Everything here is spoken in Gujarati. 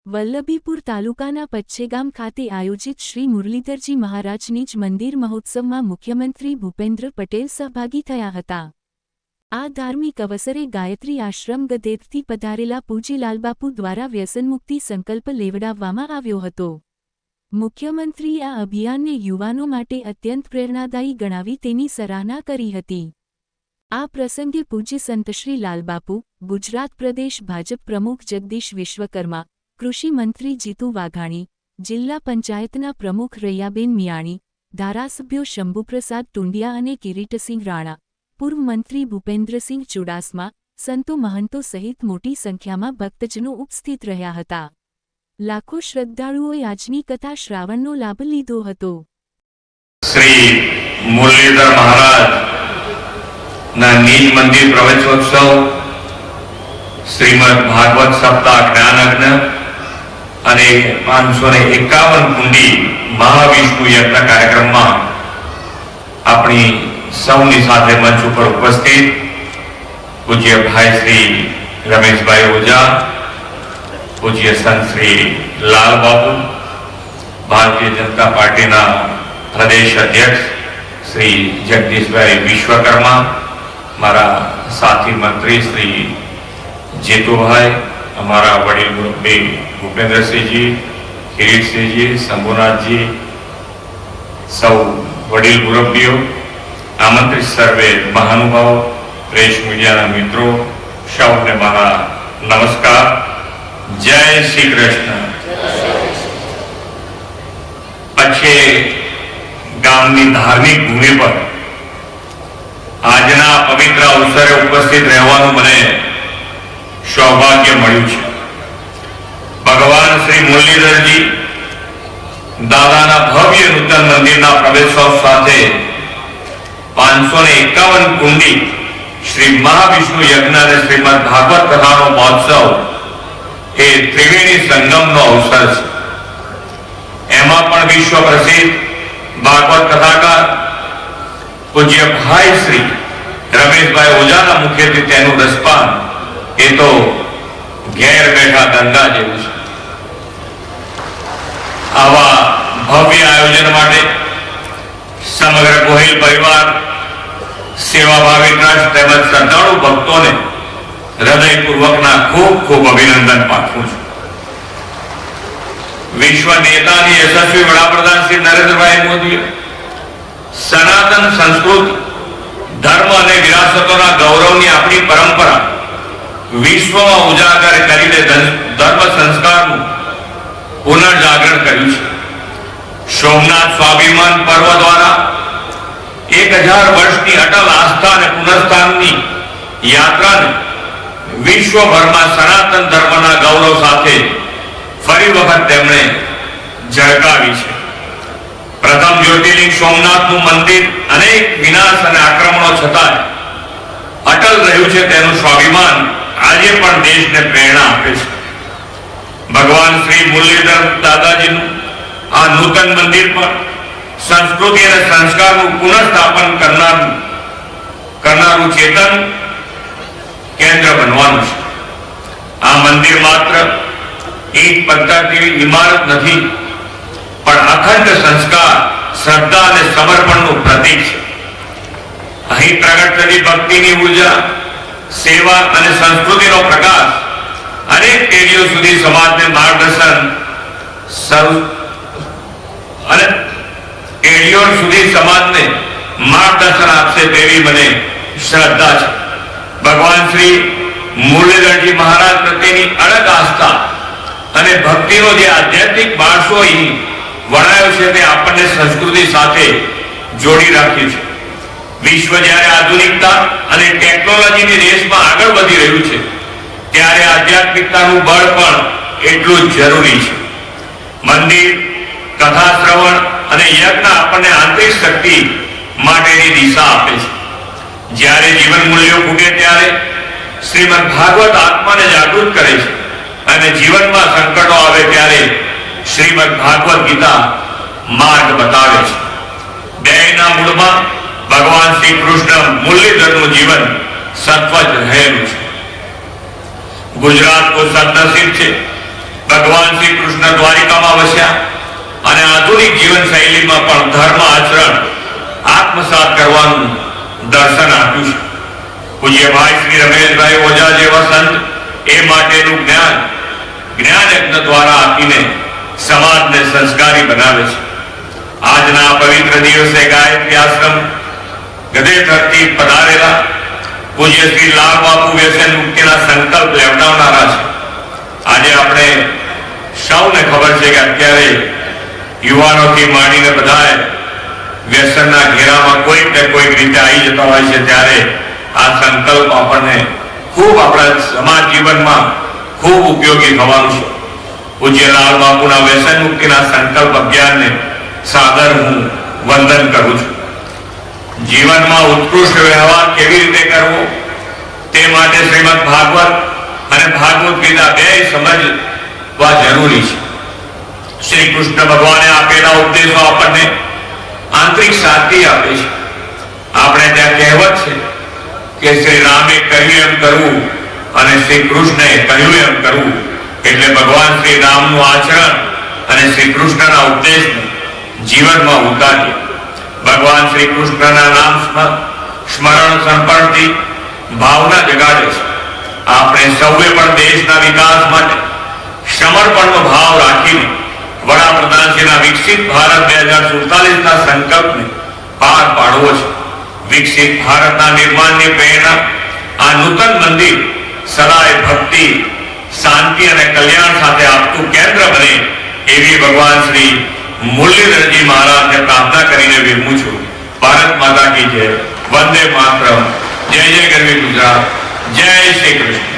વલ્લભીપુર તાલુકાના પચ્છેગામ ખાતે આયોજિત શ્રી મુરલીધરજી મહારાજની જ મંદિર મહોત્સવમાં મુખ્યમંત્રી ભૂપેન્દ્ર પટેલ સહભાગી થયા હતા। આ ધાર્મિક અવસરે ગાયત્રી આશ્રમ ગદેરથી પધારેલા પૂજ્ય લાલબાપુ દ્વારા વ્યસનમુક્તિ સંકલ્પ લેવડાવવામાં આવ્યો હતો। મુખ્યમંત્રીએ આ અભિયાનને યુવાનો માટે અત્યંત પ્રેરણાદાયી ગણાવી તેની સરાહના કરી હતી। આ પ્રસંગે પૂજ્ય સંતશ્રી લાલબાપુ, ગુજરાત પ્રદેશ ભાજપ પ્રમુખ જગદીશ વિશ્વકર્મા, કૃષિ મંત્રી જીતુ વાઘાણી, જિલ્લા પંચાયતના પ્રમુખ રૈયાબેન મિયાણી, ધારાસભ્યો શંભુપ્રસાદ ટુંડિયા અને કિરીટસિંહ રાણા, પૂર્વ મંત્રી ભૂપેન્દ્રસિંહ ચુડાસમા, સંતો મહંતો સહિત મોટી સંખ્યામાં ભક્તજનો ઉપસ્થિત રહ્યા હતા। લાખો શ્રદ્ધાળુઓએ આજની કથા શ્રાવણનો લાભ લીધો હતો। શ્રી મુરલીધર મહારાજ ના નિજ મંદિર પ્રવેશોત્સવ, શ્રીમદ ભાગવત સપ્તાહ જ્ઞાનયજ્ઞ અને 551 કુંડી મહાવિષ્ણુ યજ્ઞ કાર્યક્રમમાં આપણી સૌની સાથે મંચ ઉપર ઉપસ્થિત પૂજ્ય ભાઈ શ્રી રમેશભાઈ ઓઝા, પૂજ્ય સંત શ્રી લાલબાપુ, ભારતીય જનતા પાર્ટીના પ્રદેશ અધ્યક્ષ શ્રી જગદીશભાઈ વિશ્વકર્મા, મારા साथी मंत्री श्री जीतूभाई, हमारा वडील मुरब्बी भूपेंद्र सिंह जी, किरीट सिंह जी, शंभुनाथ जी, सौ वडील मुरब्बीओ, आमंत्रित सर्वे महानुभाव, प्रेस मीडिया मित्रों, सौने मारा नमस्कार। जय श्री कृष्ण। पछे गामनी धार्मिक भूमि पर आजना पवित्र अवसरे उपस्थित रहवानुं मने सौभाग्य मळ्युं छे। भगवान श्री मुरलीधरजी दादाना भव्य नूतन मंदिरना प्रवेशोत्सव साथे 551 कुंडी श्री महाविष्णु यज्ञ અને શ્રીમદ ભાગવત કથાનો મહોત્સવ એ ત્રિવેણી સંગમનો અવસર છે। એમાં પણ વિશ્વ પ્રસિદ્ધ ભાગવત કથાકાર પૂજ્ય ભાઈ શ્રી રમેશભાઈ ઓઝાના મુખ્યત્વે તેનું રસપાન એ તો ઘેર બેઠા ગંગા જેવું છે। આવા ભવ્ય આયોજન માટે સમગ્ર ગોહિલ પરિવાર, સેવાભાવી ટ્રસ્ટ તેમજ શ્રદ્ધાળુ ભક્તોને હૃદયપૂર્વકના ખૂબ ખૂબ અભિનંદન પાઠવું છું। વિશ્વ નેતાની યશસ્વી વડાપ્રધાન શ્રી નરેન્દ્રભાઈ મોદીએ સનાતન સંસ્કૃતિ, ધર્મ અને વિરાસતોના ગૌરવની આપણી પરંપરા વિશ્વમાં ઉજાગર કરીને ધર્મ સંસ્કારનું પુનર્જાગરણ કર્યું છે। સોમનાથ સ્વાભિમાન પર્વ દ્વારા 1000 વર્ષની અટલ આસ્થા અને પુનર્સ્થાનની યાત્રાને વિશ્વભરમાં સનાતન ધર્મના ગૌરવ સાથે ફરી વખત તેમણે ઝળકાવી છે। प्रथम ज्योतिर्लिंग सोमनाथનું મંદિર અનેક વિનાશ અને આક્રમણો છતાં અટલ રહ્યું છે। તેનું સ્વાભિમાન આજે પણ દેશને પ્રેરણા આપે છે। ભગવાન શ્રી મુરલીધર દાદાજીનું આ નૂતન મંદિર પર સંસ્કૃતિ અને સંસ્કારનું પુનઃસ્થાપન કરનારું ચેતન કેન્દ્ર બનવાનું છે। આ મંદિર માત્ર ઈટ પથ્થરની ઇમારત નથી, પણ અખંડ સંસ્કાર, શ્રદ્ધા અને સમર્પણનું પ્રતીક છે। અહીં પ્રગટ થતી ભક્તિની ઉર્જા, સેવા અને સંસ્કૃતિનો પ્રકાશ અનેક પેઢીઓ સુધી સમાજને માર્ગદર્શન આપશે તેવી મને શ્રદ્ધા છે। ભગવાન શ્રી મુરલીધરજી મહારાજ પ્રત્યેની અડગ આસ્થા અને ભક્તિનો જે આધ્યાત્મિક વારસો અહીં વણાયો છે તે આપણને સંસ્કૃતિ સાથે જોડી રાખ્યું છે। વિશ્વ જ્યારે આધુનિકતા અને ટેકનોલોજીની રેસમાં આગળ વધી રહ્યું છે, ત્યારે આધ્યાત્મિકતાનું બળ પણ એટલું જ જરૂરી છે। મંદિર, કથા શ્રવણ અને યજ્ઞ આપણને આંતરિક શક્તિ માટેની દિશા આપે છે। જ્યારે જીવન મૂલ્યો ખૂટે ત્યારે શ્રીમદ ભાગવત આત્માને જાગૃત કરે છે અને જીવનમાં સંકટો આવે ત્યારે श्रीमद भागवत गीता मार्ग बतावे छे। बेना मूळमां भगवान श्री कृष्ण मुरलीधरनुं जीवन सत्वज रहेलुं छे। गुजरात को सदनसीब छे ભગવાન શ્રી કૃષ્ણ દ્વારિકામાં વસ્યા અને આધુનિક જીવનશૈલીમાં પણ ધર્મ આચરણ આત્મસાત કરવાનું દર્શન આપ્યું છે. પૂજ્ય ભાઈ શ્રી રમેશભાઈ ઓઝા જેવા સંત એ માટેનું જ્ઞાન યજ્ઞ દ્વારા આપીને સમાજને સંસ્કારી બનાવે છે. આજના પવિત્ર દિવસે ગાયત્રી આશ્રમ ગદેથરથી પધારેલા પૂજ્ય શ્રી લાલ બાપુ વ્યસન મુક્તિના સંકલ્પ લેવડાવનારા છે. આજે આપણે સૌને ખબર છે કે અત્યારે યુવાનોથી માંડીને બધાએ વ્યસનના ઘેરામાં કોઈક ને કોઈક રીતે આવી જતા હોય છે. ત્યારે આ સંકલ્પ આપણને ખૂબ આપણા સમાજ જીવનમાં ખૂબ ઉપયોગી થવાનું છે. પૂજ્ય લાલ બાપુના વ્યસન મુક્તિના સંકલ્પ અભિયાનને સાદર હું વંદન કરું છું. જીવનમાં ઉત્કૃષ્ટ વ્યવહાર કેવી રીતે કરવો તે માટે શ્રીમદ ભાગવત અને ભાગવત ગીતા બે સમજવા જરૂરી છે. શ્રી કૃષ્ણ ભગવાને આપેલા ઉપદેશો આપણને આંતરિક શાંતિ આપે છે. આપણે ત્યાં કહેવત છે કે શ્રી રામે કહ્યું એમ કરવું અને શ્રી કૃષ્ણે કહ્યું એમ કરવું, એટલે ભગવાન શ્રી રામનું આચરણ અને શ્રી કૃષ્ણના ઉપદેશને જીવનમાં ઉતારીએ. ભગવાન શ્રી કૃષ્ણના નામ સ્મરણ સમર્પણથી ભાવના જગાડે છે. આપણે સૌએ પણ દેશના વિકાસ માટે સમર્પણનો ભાવ રાખીને વડાપ્રધાનશ્રીના વિકસિત ભારત 2047ના સંકલ્પને પાર પાડવો છે. વિકસિત ભારતના નિર્માણની પ્રેરણા આ નૂતન મંદિર સદાય ભક્તિ, શાંતિ અને કલ્યાણ સાથે આપતું કેન્દ્ર બને એવી ભગવાન શ્રી મુરલીધરજી મહારાજને પ્રાર્થના કરીને વિરમું છું. ભારત માતા કી જય. વંદે માતરમ. જય જય ગરવી ગુજરાત. જય શ્રી કૃષ્ણ.